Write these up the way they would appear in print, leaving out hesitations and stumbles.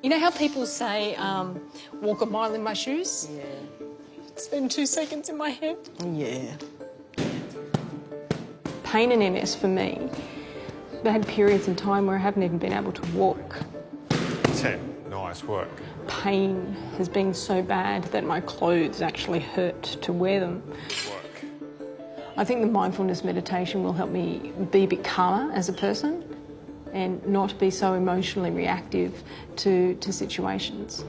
You know how people say, walk a mile in my shoes? Yeah. Spend 2 seconds in my head? Yeah. Pain and MS for me, I had periods in time where I haven't even been able to walk. 10. Nice work. Pain has been so bad that my clothes actually hurt to wear them. Good work. I think the mindfulness meditation will help me be a bit calmer as a person and not be so emotionally reactive to situations.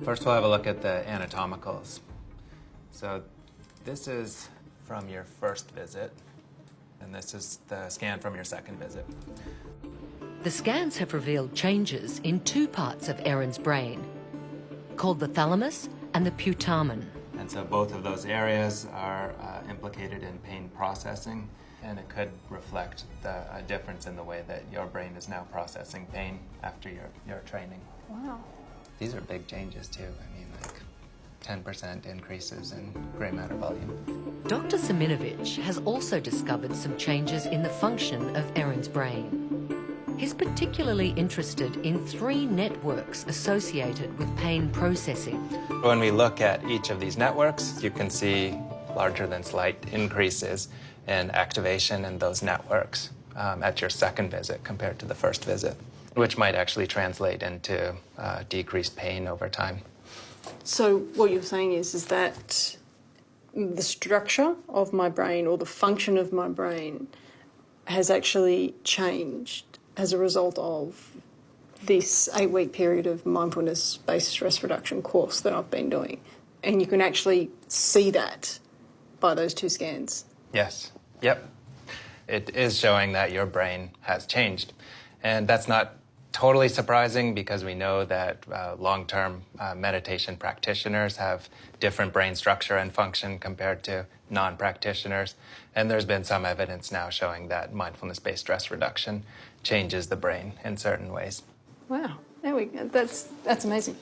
First we'll have a look at the anatomicals. So this is from your first visit, and this is the scan from your second visit. The scans have revealed changes in two parts of Erin's brain, called the thalamus and the putamen. And so both of those areas are implicated in pain processing, and it could reflect a difference in the way that your brain is now processing pain after your training. Wow. These are big changes too. I mean, like 10% increases in grey matter volume. Dr. Siminovich has also discovered some changes in the function of Erin's brain. He's particularly interested in 3 networks associated with pain processing. When we look at each of these networks, you can see larger than slight increases in activation in those networks at your second visit compared to the first visit, which might actually translate into decreased pain over time. So what you're saying is that the structure of my brain or the function of my brain has actually changed as a result of this 8-week period of mindfulness based stress reduction course that I've been doing. And you can actually see that by those 2 scans. Yes. Yep. It is showing that your brain has changed. And that's not totally surprising because we know that long-term meditation practitioners have different brain structure and function compared to non-practitioners. And there's been some evidence now showing that mindfulness-based stress reduction changes the brain in certain ways. Wow, there we go. That's amazing.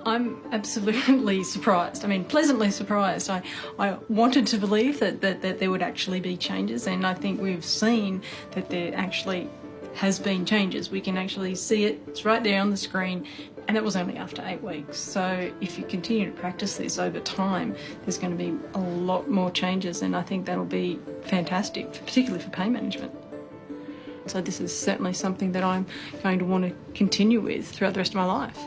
I'm absolutely surprised. I mean, pleasantly surprised. I wanted to believe that there would actually be changes, and I think we've seen that there actually has been changes. We can actually see it. It's right there on the screen, and it was only after 8 weeks. So if you continue to practice this over time, there's going to be a lot more changes, and I think that'll be fantastic, particularly for pain management. So this is certainly something that I'm going to want to continue with throughout the rest of my life.